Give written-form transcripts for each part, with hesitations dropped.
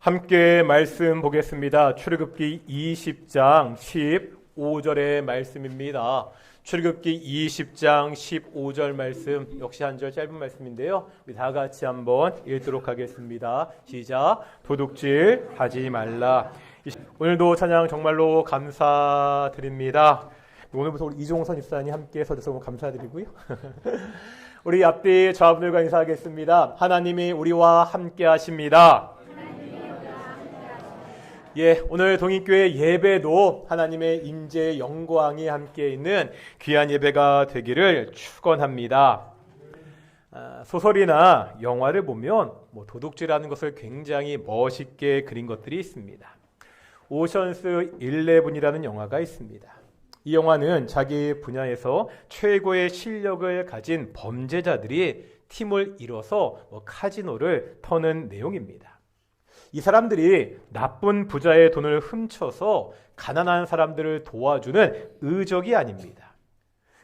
함께 말씀 보겠습니다. 출애굽기 20장 15절의 말씀입니다. 출애굽기 20장 15절 말씀, 역시 한 절 짧은 말씀인데요. 우리 다 같이 한번 읽도록 하겠습니다. 시작. 도둑질 하지 말라. 오늘도 찬양 정말로 감사드립니다. 오늘부터 우리 이종선 입사님 함께 서주셔서 감사드리고요. 우리 앞뒤 저분들과 인사하겠습니다. 하나님이 우리와 함께 하십니다. 오늘 동익교회 예배도 하나님의 임재 영광이 함께 있는 귀한 예배가 되기를 축원합니다. 소설이나 영화를 보면 도둑질하는 것을 굉장히 멋있게 그린 것들이 있습니다. 오션스 11이라는 영화가 있습니다. 이 영화는 자기 분야에서 최고의 실력을 가진 범죄자들이 팀을 이뤄서 카지노를 터는 내용입니다. 이 사람들이 나쁜 부자의 돈을 훔쳐서 가난한 사람들을 도와주는 의적이 아닙니다.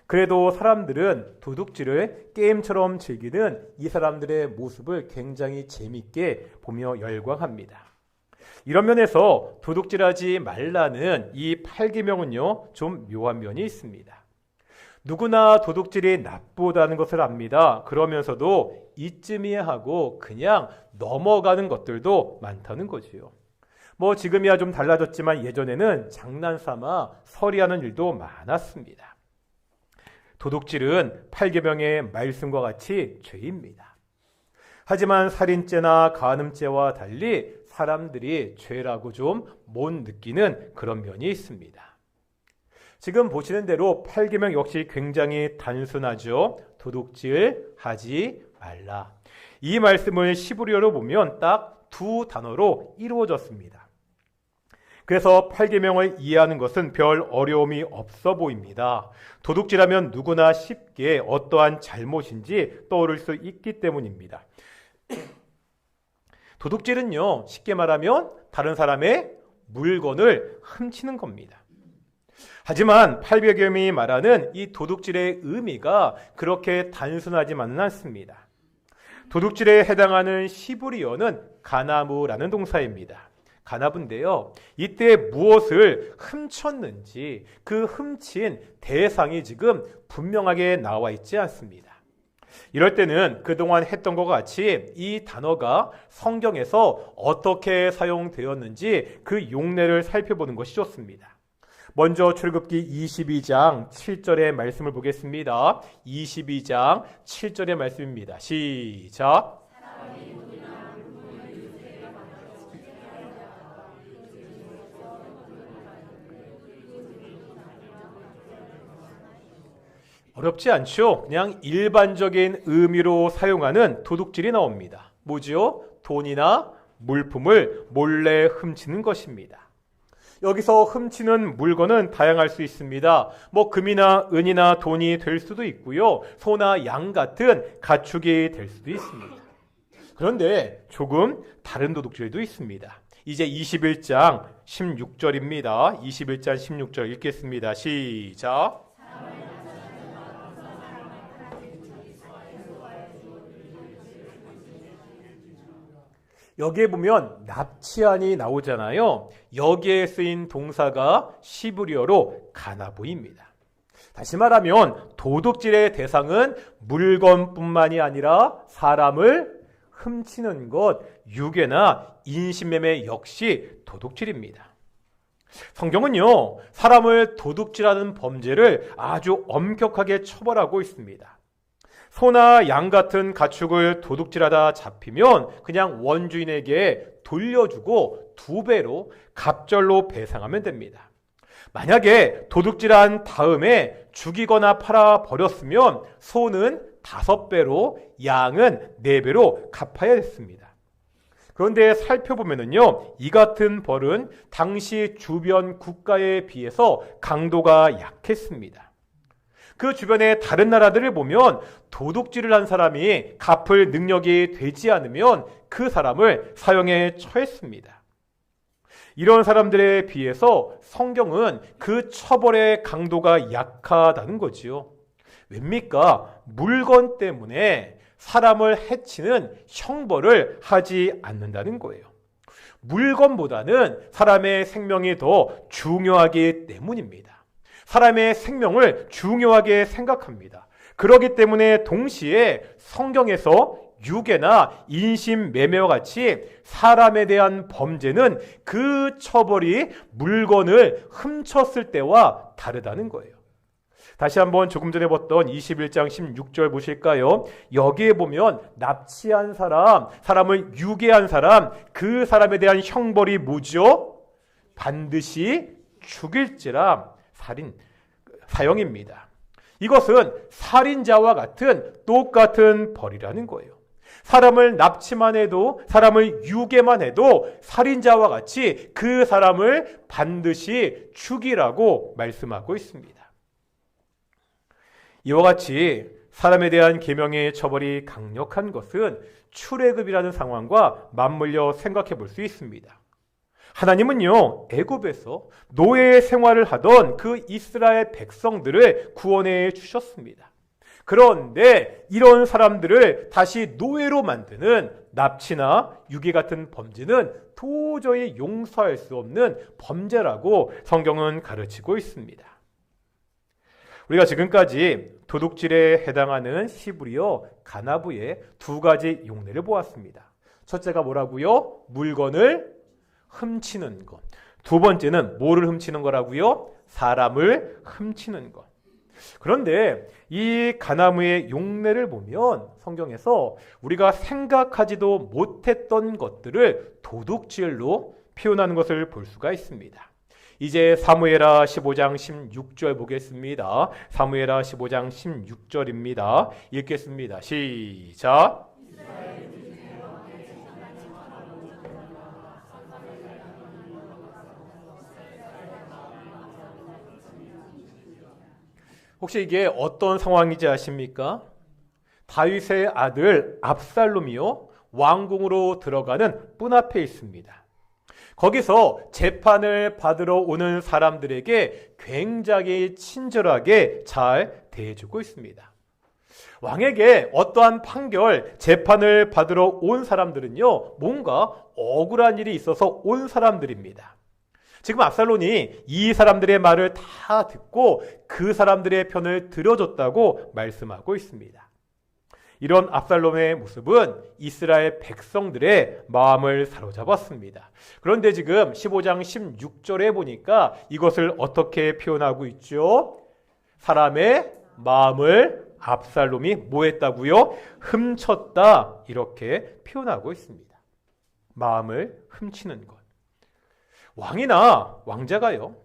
그래도 사람들은 도둑질을 게임처럼 즐기는 이 사람들의 모습을 굉장히 재밌게 보며 열광합니다. 이런 면에서 도둑질하지 말라는 이 8계명은요, 좀 묘한 면이 있습니다. 누구나 도둑질이 나쁘다는 것을 압니다. 그러면서도 이쯤이야 하고 그냥 넘어가는 것들도 많다는 거지요. 지금이야 좀 달라졌지만 예전에는 장난삼아 서리하는 일도 많았습니다. 도둑질은 8계명의 말씀과 같이 죄입니다. 하지만 살인죄나 간음죄와 달리 사람들이 죄라고 좀 못 느끼는 그런 면이 있습니다. 지금 보시는 대로 8계명 역시 굉장히 단순하죠. 도둑질 하지 말라. 이 말씀을 시브리어로 보면 딱 두 단어로 이루어졌습니다. 그래서 8계명을 이해하는 것은 별 어려움이 없어 보입니다. 도둑질하면 누구나 쉽게 어떠한 잘못인지 떠오를 수 있기 때문입니다. 도둑질은요, 쉽게 말하면 다른 사람의 물건을 훔치는 겁니다. 하지만 8계명이 말하는 이 도둑질의 의미가 그렇게 단순하지만은 않습니다. 도둑질에 해당하는 시브리어는 가나무라는 동사입니다. 가나브인데요, 이때 무엇을 훔쳤는지 그 훔친 대상이 지금 분명하게 나와 있지 않습니다. 이럴 때는 그동안 했던 것과 같이 이 단어가 성경에서 어떻게 사용되었는지 그 용례를 살펴보는 것이 좋습니다. 먼저 출애굽기 22장 7절의 말씀을 보겠습니다. 22장 7절의 말씀입니다. 시작. 어렵지 않죠? 그냥 일반적인 의미로 사용하는 도둑질이 나옵니다. 뭐지요? 돈이나 물품을 몰래 훔치는 것입니다. 여기서 훔치는 물건은 다양할 수 있습니다. 금이나 은이나 돈이 될 수도 있고요. 소나 양 같은 가축이 될 수도 있습니다. 그런데 조금 다른 도둑질도 있습니다. 이제 21장 16절입니다. 21장 16절 읽겠습니다. 시작. 여기에 보면 납치안이 나오잖아요. 여기에 쓰인 동사가 시브리어로 가나보입니다. 다시 말하면 도둑질의 대상은 물건뿐만이 아니라 사람을 훔치는 것, 유괴나 인신매매 역시 도둑질입니다. 성경은요, 사람을 도둑질하는 범죄를 아주 엄격하게 처벌하고 있습니다. 소나 양 같은 가축을 도둑질하다 잡히면 그냥 원주인에게 돌려주고 2배로 갑절로 배상하면 됩니다. 만약에 도둑질한 다음에 죽이거나 팔아버렸으면 소는 5배로 양은 4배로 갚아야 했습니다. 그런데 살펴보면요, 이 같은 벌은 당시 주변 국가에 비해서 강도가 약했습니다. 그 주변의 다른 나라들을 보면 도둑질을 한 사람이 갚을 능력이 되지 않으면 그 사람을 사형에 처했습니다. 이런 사람들에 비해서 성경은 그 처벌의 강도가 약하다는 거지요. 왜입니까? 물건 때문에 사람을 해치는 형벌을 하지 않는다는 거예요. 물건보다는 사람의 생명이 더 중요하기 때문입니다. 사람의 생명을 중요하게 생각합니다. 그렇기 때문에 동시에 성경에서 유괴나 인신매매와 같이 사람에 대한 범죄는 그 처벌이 물건을 훔쳤을 때와 다르다는 거예요. 다시 한번 조금 전에 봤던 21장 16절 보실까요? 여기에 보면 납치한 사람, 사람을 유괴한 사람, 그 사람에 대한 형벌이 뭐죠? 반드시 죽일지라 사형입니다. 이것은 살인자와 같은 똑같은 벌이라는 거예요. 사람을 납치만 해도, 사람을 유괴만 해도 살인자와 같이 그 사람을 반드시 죽이라고 말씀하고 있습니다. 이와 같이 사람에 대한 계명의 처벌이 강력한 것은 출애굽이라는 상황과 맞물려 생각해 볼 수 있습니다. 하나님은요, 애굽에서 노예 생활을 하던 그 이스라엘 백성들을 구원해 주셨습니다. 그런데 이런 사람들을 다시 노예로 만드는 납치나 유괴 같은 범죄는 도저히 용서할 수 없는 범죄라고 성경은 가르치고 있습니다. 우리가 지금까지 도둑질에 해당하는 히브리어 가나브의 두 가지 용례를 보았습니다. 첫째가 뭐라고요? 물건을 훔치는 것. 두 번째는 뭐를 훔치는 거라고요? 사람을 훔치는 것. 그런데 이 가나무의 용례를 보면 성경에서 우리가 생각하지도 못했던 것들을 도둑질로 표현하는 것을 볼 수가 있습니다. 이제 사무엘하 15장 16절 보겠습니다. 사무엘하 15장 16절입니다. 읽겠습니다. 시작. 혹시 이게 어떤 상황인지 아십니까? 다윗의 아들 압살롬이요, 왕궁으로 들어가는 문 앞에 있습니다. 거기서 재판을 받으러 오는 사람들에게 굉장히 친절하게 잘 대해주고 있습니다. 왕에게 어떠한 판결, 재판을 받으러 온 사람들은요, 뭔가 억울한 일이 있어서 온 사람들입니다. 지금 압살롬이 이 사람들의 말을 다 듣고 그 사람들의 편을 들어줬다고 말씀하고 있습니다. 이런 압살롬의 모습은 이스라엘 백성들의 마음을 사로잡았습니다. 그런데 지금 15장 16절에 보니까 이것을 어떻게 표현하고 있죠? 사람의 마음을 압살롬이 뭐 했다고요? 훔쳤다, 이렇게 표현하고 있습니다. 마음을 훔치는 것. 왕이나 왕자가요,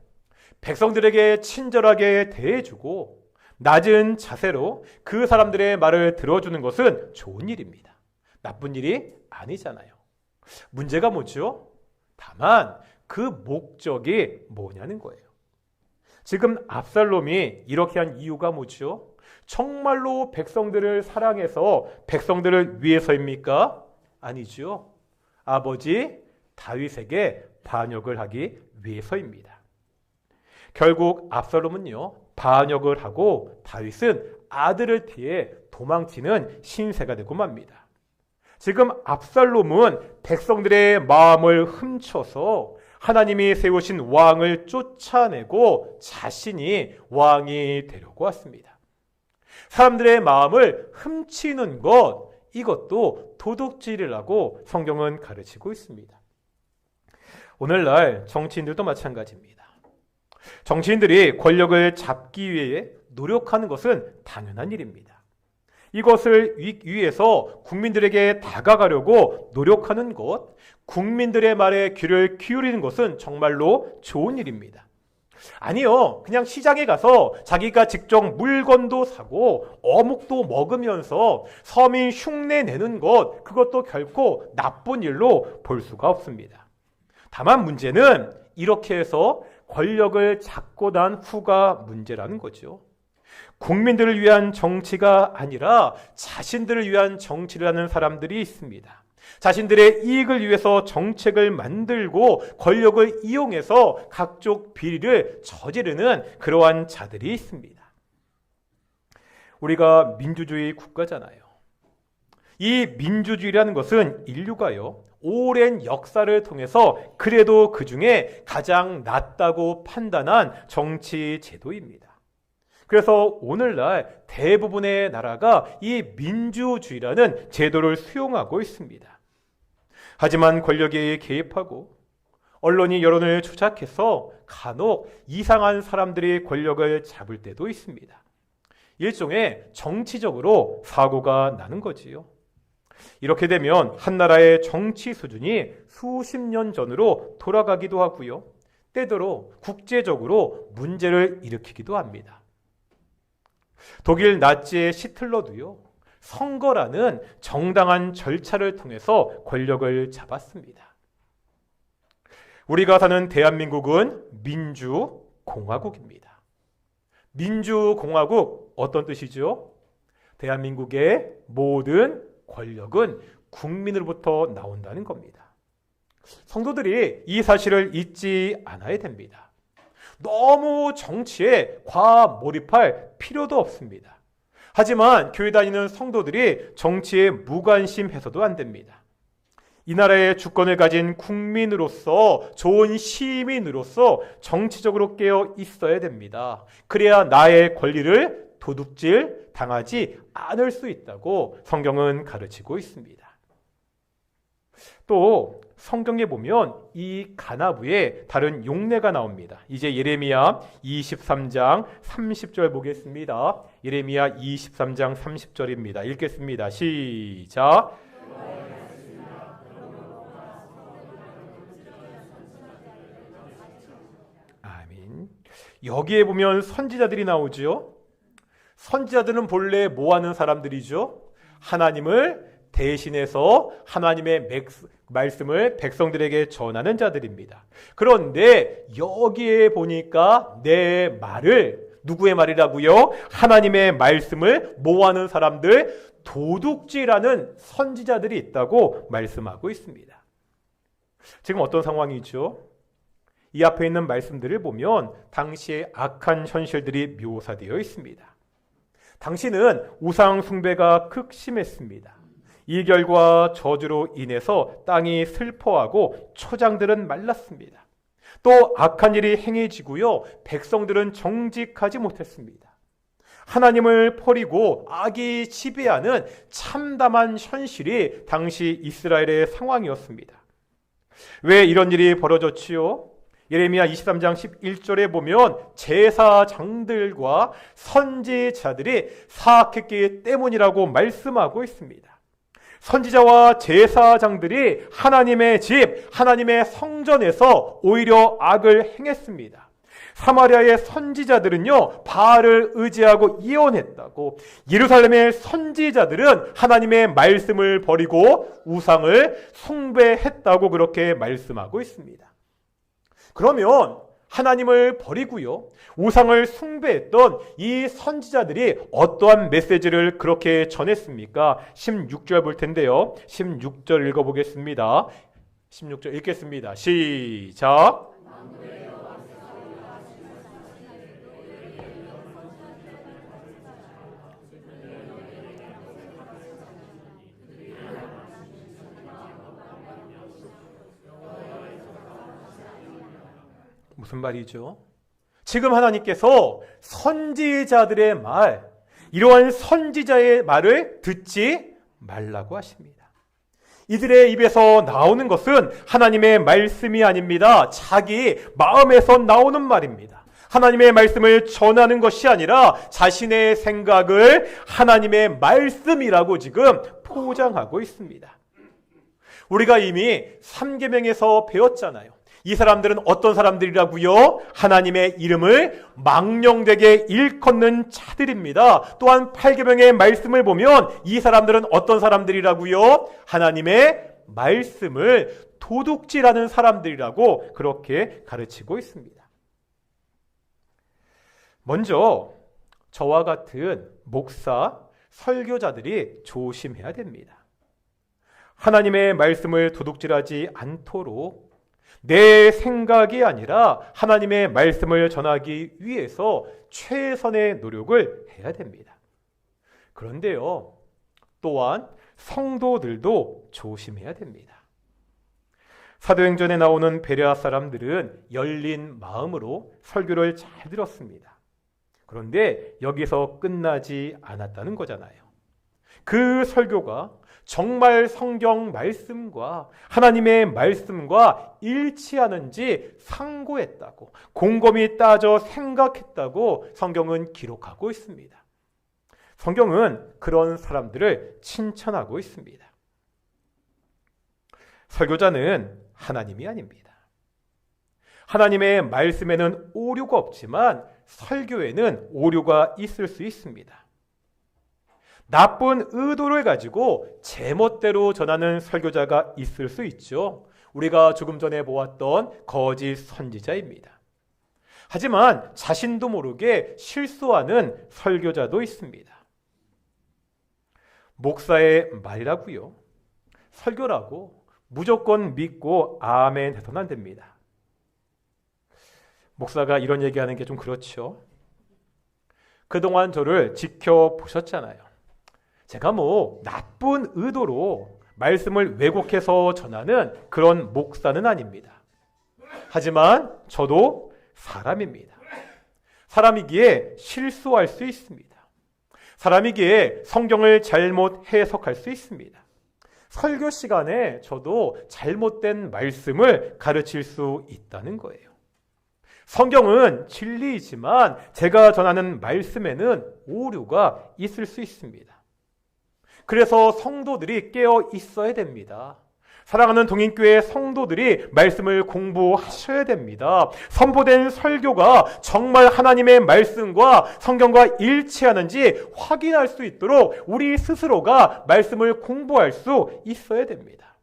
백성들에게 친절하게 대해주고 낮은 자세로 그 사람들의 말을 들어주는 것은 좋은 일입니다. 나쁜 일이 아니잖아요. 문제가 뭐죠? 다만 그 목적이 뭐냐는 거예요. 지금 압살롬이 이렇게 한 이유가 뭐죠? 정말로 백성들을 사랑해서 백성들을 위해서입니까? 아니죠. 아버지 다윗에게 반역을 하기 위해서입니다. 결국 압살롬은요, 반역을 하고 다윗은 아들을 피해 도망치는 신세가 되고 맙니다. 지금 압살롬은 백성들의 마음을 훔쳐서 하나님이 세우신 왕을 쫓아내고 자신이 왕이 되려고 왔습니다. 사람들의 마음을 훔치는 것, 이것도 도둑질이라고 성경은 가르치고 있습니다. 오늘날 정치인들도 마찬가지입니다. 정치인들이 권력을 잡기 위해 노력하는 것은 당연한 일입니다. 이것을 위해서 국민들에게 다가가려고 노력하는 것, 국민들의 말에 귀를 기울이는 것은 정말로 좋은 일입니다. 아니요, 그냥 시장에 가서 자기가 직접 물건도 사고 어묵도 먹으면서 서민 흉내 내는 것, 그것도 결코 나쁜 일로 볼 수가 없습니다. 다만 문제는 이렇게 해서 권력을 잡고 난 후가 문제라는 거죠. 국민들을 위한 정치가 아니라 자신들을 위한 정치를 하는 사람들이 있습니다. 자신들의 이익을 위해서 정책을 만들고 권력을 이용해서 각종 비리를 저지르는 그러한 자들이 있습니다. 우리가 민주주의 국가잖아요. 이 민주주의라는 것은 인류가요, 오랜 역사를 통해서 그래도 그 중에 가장 낫다고 판단한 정치 제도입니다. 그래서 오늘날 대부분의 나라가 이 민주주의라는 제도를 수용하고 있습니다. 하지만 권력이 개입하고 언론이 여론을 조작해서 간혹 이상한 사람들이 권력을 잡을 때도 있습니다. 일종의 정치적으로 사고가 나는 거지요. 이렇게 되면 한 나라의 정치 수준이 수십 년 전으로 돌아가기도 하고요. 때때로 국제적으로 문제를 일으키기도 합니다. 독일 나치의 히틀러도요, 선거라는 정당한 절차를 통해서 권력을 잡았습니다. 우리가 사는 대한민국은 민주공화국입니다. 민주공화국 어떤 뜻이죠? 대한민국의 모든 권력은 국민으로부터 나온다는 겁니다. 성도들이 이 사실을 잊지 않아야 됩니다. 너무 정치에 과몰입할 필요도 없습니다. 하지만 교회 다니는 성도들이 정치에 무관심해서도 안 됩니다. 이 나라의 주권을 가진 국민으로서, 좋은 시민으로서 정치적으로 깨어 있어야 됩니다. 그래야 나의 권리를 도둑질 당하지 않을 수 있다고 성경은 가르치고 있습니다. 또 성경에 보면 이 간아부에 다른 용례가 나옵니다. 이제 예레미야 23장 30절 보겠습니다. 예레미야 23장 30절입니다. 읽겠습니다. 시작. 아멘. 여기에 보면 선지자들이 나오죠. 선지자들은 본래 뭐 하는 사람들이죠? 하나님을 대신해서 하나님의 말씀을 백성들에게 전하는 자들입니다. 그런데 여기에 보니까 내 말을, 누구의 말이라고요? 하나님의 말씀을 뭐 하는 사람들? 도둑질하는 선지자들이 있다고 말씀하고 있습니다. 지금 어떤 상황이죠? 이 앞에 있는 말씀들을 보면 당시의 악한 현실들이 묘사되어 있습니다. 당시는 우상 숭배가 극심했습니다. 이 결과 저주로 인해서 땅이 슬퍼하고 초장들은 말랐습니다. 또 악한 일이 행해지고요, 백성들은 정직하지 못했습니다. 하나님을 버리고 악이 지배하는 참담한 현실이 당시 이스라엘의 상황이었습니다. 왜 이런 일이 벌어졌지요? 예레미야 23장 11절에 보면 제사장들과 선지자들이 사악했기 때문이라고 말씀하고 있습니다. 선지자와 제사장들이 하나님의 집, 하나님의 성전에서 오히려 악을 행했습니다. 사마리아의 선지자들은요, 바알을 의지하고 예언했다고, 예루살렘의 선지자들은 하나님의 말씀을 버리고 우상을 숭배했다고 그렇게 말씀하고 있습니다. 그러면 하나님을 버리고요, 우상을 숭배했던 이 선지자들이 어떠한 메시지를 그렇게 전했습니까? 16절 볼 텐데요. 16절 읽어보겠습니다. 16절 읽겠습니다. 시작. 무슨 말이죠? 지금 하나님께서 선지자들의 말, 이러한 선지자의 말을 듣지 말라고 하십니다. 이들의 입에서 나오는 것은 하나님의 말씀이 아닙니다. 자기 마음에서 나오는 말입니다. 하나님의 말씀을 전하는 것이 아니라 자신의 생각을 하나님의 말씀이라고 지금 포장하고 있습니다. 우리가 이미 3계명에서 배웠잖아요. 이 사람들은 어떤 사람들이라고요? 하나님의 이름을 망령되게 일컫는 자들입니다. 또한 8계명의 말씀을 보면 이 사람들은 어떤 사람들이라고요? 하나님의 말씀을 도둑질하는 사람들이라고 그렇게 가르치고 있습니다. 먼저 저와 같은 목사, 설교자들이 조심해야 됩니다. 하나님의 말씀을 도둑질하지 않도록 내 생각이 아니라 하나님의 말씀을 전하기 위해서 최선의 노력을 해야 됩니다. 그런데요, 또한 성도들도 조심해야 됩니다. 사도행전에 나오는 베레아 사람들은 열린 마음으로 설교를 잘 들었습니다. 그런데 여기서 끝나지 않았다는 거잖아요. 그 설교가 정말 성경 말씀과 하나님의 말씀과 일치하는지 상고했다고, 곰곰이 따져 생각했다고 성경은 기록하고 있습니다. 성경은 그런 사람들을 칭찬하고 있습니다. 설교자는 하나님이 아닙니다. 하나님의 말씀에는 오류가 없지만 설교에는 오류가 있을 수 있습니다. 나쁜 의도를 가지고 제멋대로 전하는 설교자가 있을 수 있죠. 우리가 조금 전에 보았던 거짓 선지자입니다. 하지만 자신도 모르게 실수하는 설교자도 있습니다. 목사의 말이라고요, 설교라고 무조건 믿고 아멘 해서는 안 됩니다. 목사가 이런 얘기하는 게 좀 그렇죠. 그동안 저를 지켜보셨잖아요. 제가 나쁜 의도로 말씀을 왜곡해서 전하는 그런 목사는 아닙니다. 하지만 저도 사람입니다. 사람이기에 실수할 수 있습니다. 사람이기에 성경을 잘못 해석할 수 있습니다. 설교 시간에 저도 잘못된 말씀을 가르칠 수 있다는 거예요. 성경은 진리이지만 제가 전하는 말씀에는 오류가 있을 수 있습니다. 그래서 성도들이 깨어 있어야 됩니다. 사랑하는 동인교회 성도들이 말씀을 공부하셔야 됩니다. 선포된 설교가 정말 하나님의 말씀과 성경과 일치하는지 확인할 수 있도록 우리 스스로가 말씀을 공부할 수 있어야 됩니다.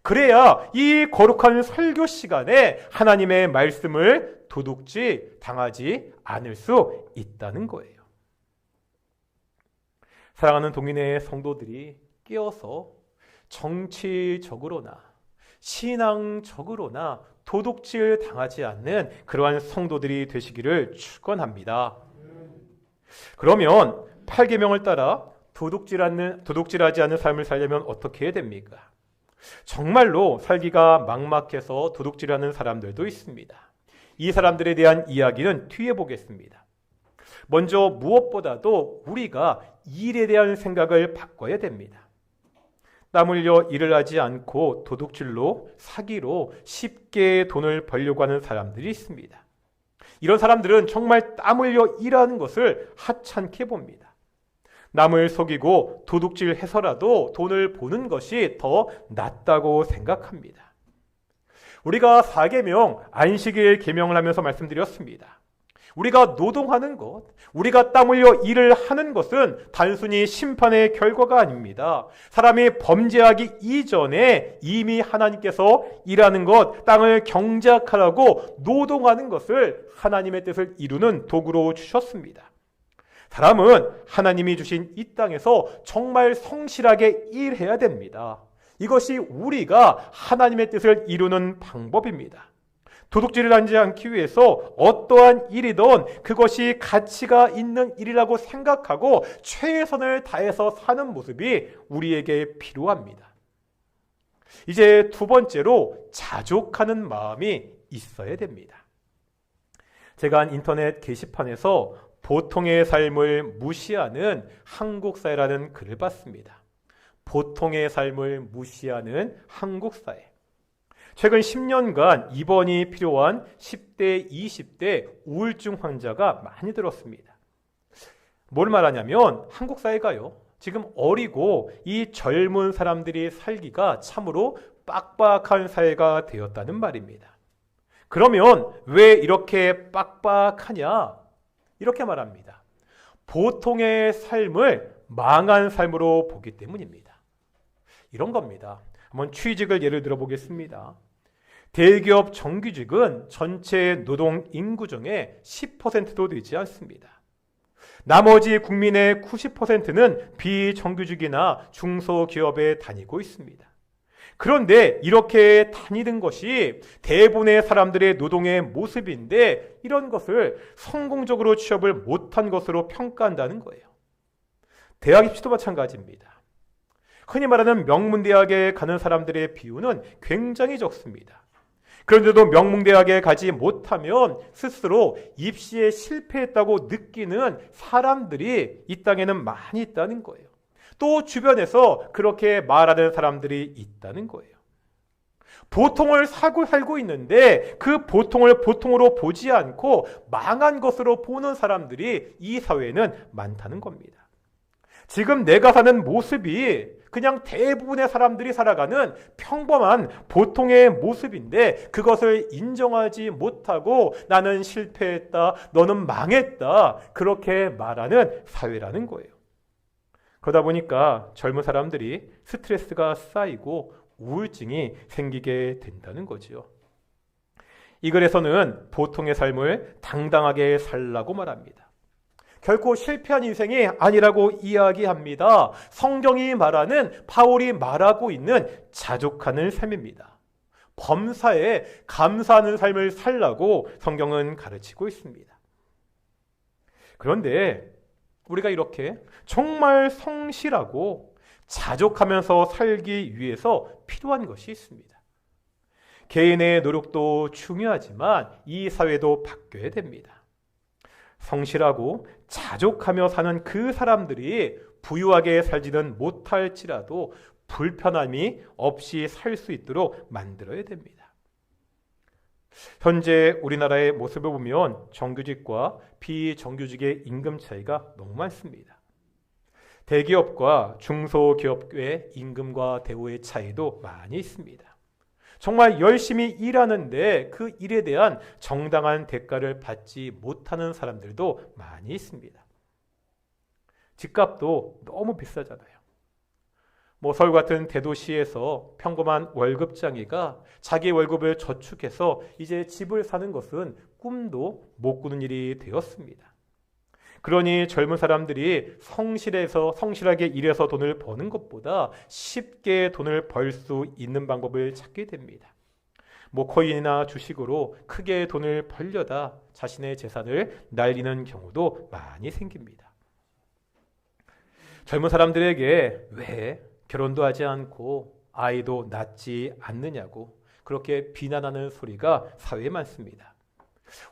그래야 이 거룩한 설교 시간에 하나님의 말씀을 도둑질 당하지 않을 수 있다는 거예요. 사랑하는 동인의 성도들이 깨어서 정치적으로나 신앙적으로나 도둑질 당하지 않는 그러한 성도들이 되시기를 축원합니다. 그러면 8계명을 따라 도둑질하지 않는 삶을 살려면 어떻게 해야 됩니까? 정말로 살기가 막막해서 도둑질하는 사람들도 있습니다. 이 사람들에 대한 이야기는 뒤에 보겠습니다. 먼저 무엇보다도 우리가 일에 대한 생각을 바꿔야 됩니다. 땀 흘려 일을 하지 않고 도둑질로, 사기로 쉽게 돈을 벌려고 하는 사람들이 있습니다. 이런 사람들은 정말 땀 흘려 일하는 것을 하찮게 봅니다. 남을 속이고 도둑질해서라도 돈을 버는 것이 더 낫다고 생각합니다. 우리가 4계명 안식일 계명을 하면서 말씀드렸습니다. 우리가 노동하는 것, 우리가 땀 흘려 일을 하는 것은 단순히 심판의 결과가 아닙니다. 사람이 범죄하기 이전에 이미 하나님께서 일하는 것, 땅을 경작하라고 노동하는 것을 하나님의 뜻을 이루는 도구로 주셨습니다. 사람은 하나님이 주신 이 땅에서 정말 성실하게 일해야 됩니다. 이것이 우리가 하나님의 뜻을 이루는 방법입니다. 도둑질을 하지 않기 위해서 어떠한 일이든 그것이 가치가 있는 일이라고 생각하고 최선을 다해서 사는 모습이 우리에게 필요합니다. 이제 두 번째로 자족하는 마음이 있어야 됩니다. 제가 한 인터넷 게시판에서 보통의 삶을 무시하는 한국사회라는 글을 봤습니다. 보통의 삶을 무시하는 한국사회. 최근 10년간 입원이 필요한 10대, 20대 우울증 환자가 많이 들었습니다. 뭘 말하냐면 한국 사회가요, 지금 어리고 이 젊은 사람들이 살기가 참으로 빡빡한 사회가 되었다는 말입니다. 그러면 왜 이렇게 빡빡하냐? 이렇게 말합니다. 보통의 삶을 망한 삶으로 보기 때문입니다. 이런 겁니다. 한번 취직을 예를 들어 보겠습니다. 대기업 정규직은 전체 노동 인구 중에 10%도 되지 않습니다. 나머지 국민의 90%는 비정규직이나 중소기업에 다니고 있습니다. 그런데 이렇게 다니는 것이 대부분의 사람들의 노동의 모습인데 이런 것을 성공적으로 취업을 못한 것으로 평가한다는 거예요. 대학 입시도 마찬가지입니다. 흔히 말하는 명문대학에 가는 사람들의 비율은 굉장히 적습니다. 그런데도 명문대학에 가지 못하면 스스로 입시에 실패했다고 느끼는 사람들이 이 땅에는 많이 있다는 거예요. 또 주변에서 그렇게 말하는 사람들이 있다는 거예요. 보통을 살고 있는데 그 보통을 보통으로 보지 않고 망한 것으로 보는 사람들이 이 사회에는 많다는 겁니다. 지금 내가 사는 모습이 그냥 대부분의 사람들이 살아가는 평범한 보통의 모습인데 그것을 인정하지 못하고 나는 실패했다, 너는 망했다 그렇게 말하는 사회라는 거예요. 그러다 보니까 젊은 사람들이 스트레스가 쌓이고 우울증이 생기게 된다는 거죠. 이 글에서는 보통의 삶을 당당하게 살라고 말합니다. 결코 실패한 인생이 아니라고 이야기합니다. 성경이 말하는, 바울이 말하고 있는 자족하는 삶입니다. 범사에 감사하는 삶을 살라고 성경은 가르치고 있습니다. 그런데 우리가 이렇게 정말 성실하고 자족하면서 살기 위해서 필요한 것이 있습니다. 개인의 노력도 중요하지만 이 사회도 바뀌어야 됩니다. 성실하고 자족하며 사는 그 사람들이 부유하게 살지는 못할지라도 불편함이 없이 살 수 있도록 만들어야 됩니다. 현재 우리나라의 모습을 보면 정규직과 비정규직의 임금 차이가 너무 많습니다. 대기업과 중소기업의 임금과 대우의 차이도 많이 있습니다. 정말 열심히 일하는데 그 일에 대한 정당한 대가를 받지 못하는 사람들도 많이 있습니다. 집값도 너무 비싸잖아요. 서울 같은 대도시에서 평범한 월급장이가 자기 월급을 저축해서 이제 집을 사는 것은 꿈도 못 꾸는 일이 되었습니다. 그러니 젊은 사람들이 성실하게 일해서 돈을 버는 것보다 쉽게 돈을 벌 수 있는 방법을 찾게 됩니다. 코인이나 주식으로 크게 돈을 벌려다 자신의 재산을 날리는 경우도 많이 생깁니다. 젊은 사람들에게 왜 결혼도 하지 않고 아이도 낳지 않느냐고 그렇게 비난하는 소리가 사회에 많습니다.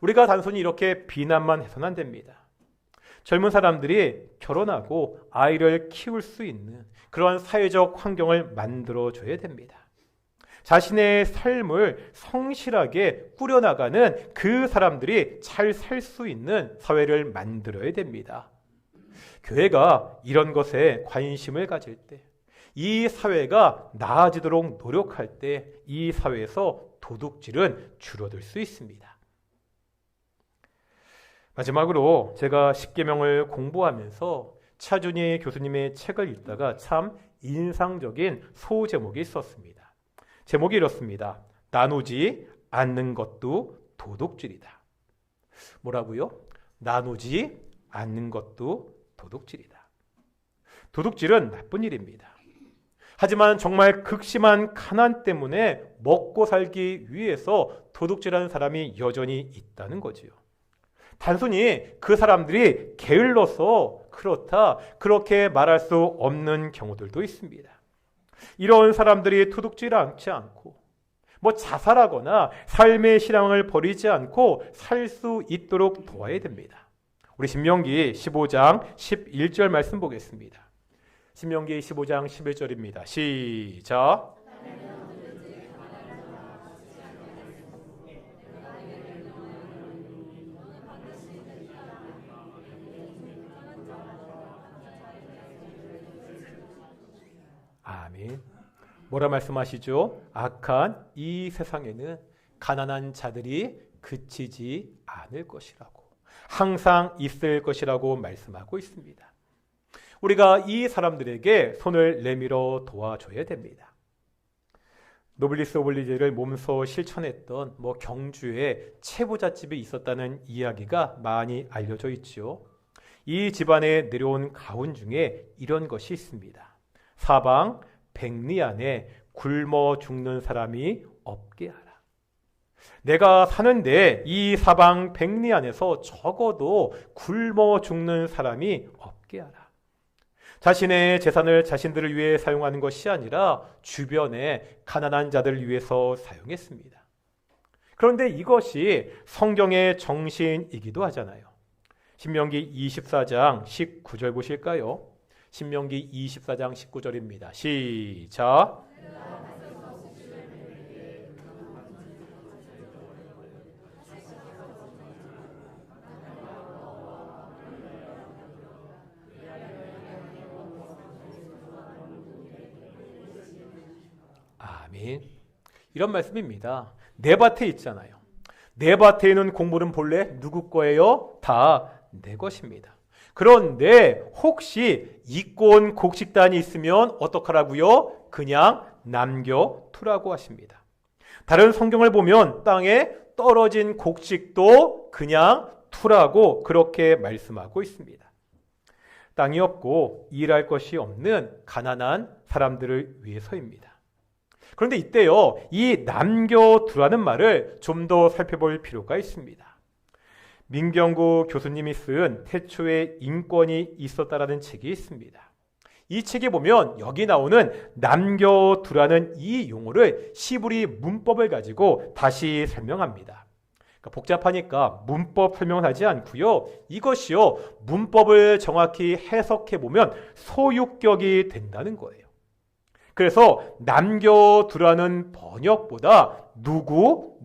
우리가 단순히 이렇게 비난만 해서는 안 됩니다. 젊은 사람들이 결혼하고 아이를 키울 수 있는 그러한 사회적 환경을 만들어줘야 됩니다. 자신의 삶을 성실하게 꾸려나가는 그 사람들이 잘 살 수 있는 사회를 만들어야 됩니다. 교회가 이런 것에 관심을 가질 때, 이 사회가 나아지도록 노력할 때 이 사회에서 도둑질은 줄어들 수 있습니다. 마지막으로 제가 십계명을 공부하면서 차준희 교수님의 책을 읽다가 참 인상적인 소제목이 있었습니다. 제목이 이렇습니다. 나누지 않는 것도 도둑질이다. 뭐라고요? 나누지 않는 것도 도둑질이다. 도둑질은 나쁜 일입니다. 하지만 정말 극심한 가난 때문에 먹고 살기 위해서 도둑질하는 사람이 여전히 있다는 거지요. 단순히 그 사람들이 게을러서 그렇다 그렇게 말할 수 없는 경우들도 있습니다. 이런 사람들이 도둑질 않지 않고 자살하거나 삶의 신앙을 버리지 않고 살 수 있도록 도와야 됩니다. 우리 신명기 15장 11절 말씀 보겠습니다. 신명기 15장 11절입니다. 시작. 아멘. 뭐라 말씀하시죠? 악한 이 세상에는 가난한 자들이 그치지 않을 것이라고, 항상 있을 것이라고 말씀하고 있습니다. 우리가 이 사람들에게 손을 내밀어 도와줘야 됩니다. 노블리스 오블리제를 몸소 실천했던 경주에 채부잣집이 있었다는 이야기가 많이 알려져 있죠. 이 집안에 내려온 가훈 중에 이런 것이 있습니다. 사방 백리 안에 굶어 죽는 사람이 없게 하라. 내가 사는데 이 사방 백리 안에서 적어도 굶어 죽는 사람이 없게 하라. 자신의 재산을 자신들을 위해 사용하는 것이 아니라 주변의 가난한 자들을 위해서 사용했습니다. 그런데 이것이 성경의 정신이기도 하잖아요. 신명기 24장 19절 보실까요? 신명기 24장 19절입니다. 시작. 아멘. 이런 말씀입니다. 내 밭에 있잖아요. 내 밭에 있는 곡물은 본래 누구 거예요? 다 내 것입니다. 그런데 혹시 있고 온 곡식단이 있으면 어떡하라고요? 그냥 남겨두라고 하십니다. 다른 성경을 보면 땅에 떨어진 곡식도 그냥 두라고 그렇게 말씀하고 있습니다. 땅이 없고 일할 것이 없는 가난한 사람들을 위해서입니다. 그런데 이때요, 이 남겨두라는 말을 좀 더 살펴볼 필요가 있습니다. 민경구 교수님이 쓴 태초에 인권이 있었다라는 책이 있습니다. 이 책에 보면 여기 나오는 남겨두라는 이 용어를 시브리 문법을 가지고 다시 설명합니다. 그러니까 복잡하니까 문법 설명을 하지 않고요. 이것이요, 문법을 정확히 해석해 보면 소유격이 된다는 거예요. 그래서 남겨두라는 번역보다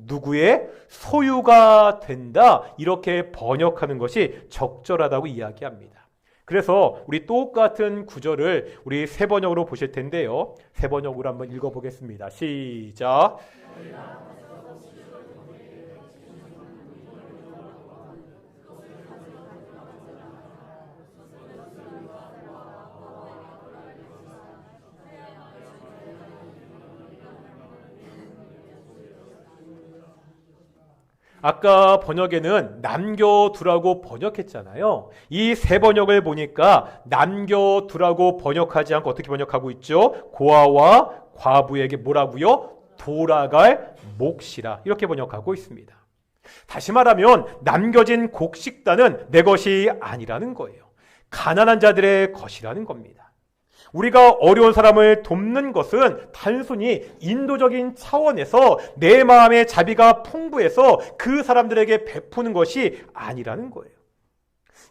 누구의 소유가 된다, 이렇게 번역하는 것이 적절하다고 이야기합니다. 그래서 우리 똑같은 구절을 우리 세 번역으로 보실 텐데요. 세 번역으로 한번 읽어보겠습니다. 시작. 아까 번역에는 남겨두라고 번역했잖아요. 이 세 번역을 보니까 남겨두라고 번역하지 않고 어떻게 번역하고 있죠? 고아와 과부에게 뭐라고요? 돌아갈 몫이라, 이렇게 번역하고 있습니다. 다시 말하면 남겨진 곡식단은 내 것이 아니라는 거예요. 가난한 자들의 것이라는 겁니다. 우리가 어려운 사람을 돕는 것은 단순히 인도적인 차원에서 내 마음의 자비가 풍부해서 그 사람들에게 베푸는 것이 아니라는 거예요.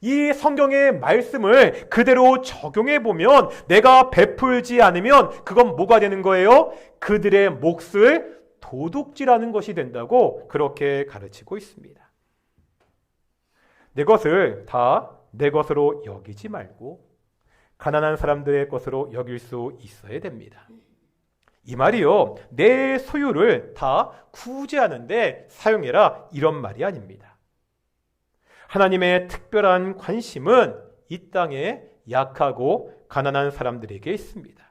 이 성경의 말씀을 그대로 적용해 보면 내가 베풀지 않으면 그건 뭐가 되는 거예요? 그들의 몫을 도둑질하는 것이 된다고 그렇게 가르치고 있습니다. 내 것을 다 내 것으로 여기지 말고 가난한 사람들의 것으로 여길 수 있어야 됩니다. 이 말이요, 내 소유를 다 구제하는데 사용해라, 이런 말이 아닙니다. 하나님의 특별한 관심은 이 땅에 약하고 가난한 사람들에게 있습니다.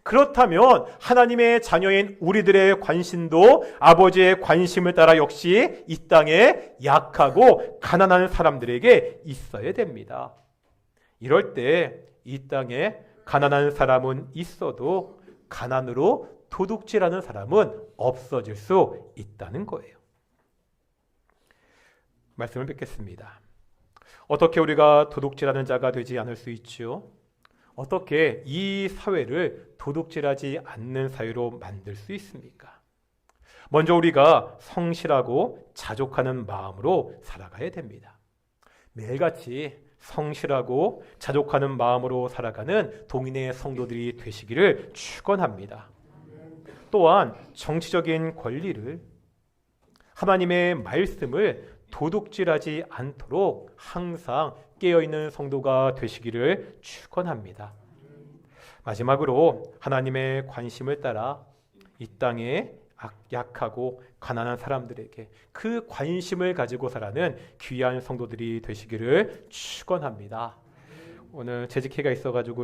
그렇다면 하나님의 자녀인 우리들의 관심도 아버지의 관심을 따라 역시 이 땅에 약하고 가난한 사람들에게 있어야 됩니다. 이럴 때 이 땅에 가난한 사람은 있어도 가난으로 도둑질하는 사람은 없어질 수 있다는 거예요. 말씀을 뵙겠습니다. 어떻게 우리가 도둑질하는 자가 되지 않을 수 있죠? 어떻게 이 사회를 도둑질하지 않는 사회로 만들 수 있습니까? 먼저 우리가 성실하고 자족하는 마음으로 살아가야 됩니다. 매일같이 성실하고 자족하는 마음으로 살아가는 동인의 성도들이 되시기를 축원합니다. 또한 정치적인 권리를, 하나님의 말씀을 도둑질하지 않도록 항상 깨어있는 성도가 되시기를 축원합니다. 마지막으로 하나님의 관심을 따라 이 땅에 약하고 가난한 사람들에게 그 관심을 가지고 살아가는 귀한 성도들이 되시기를 축원합니다. 오늘 재직회가 있어가지고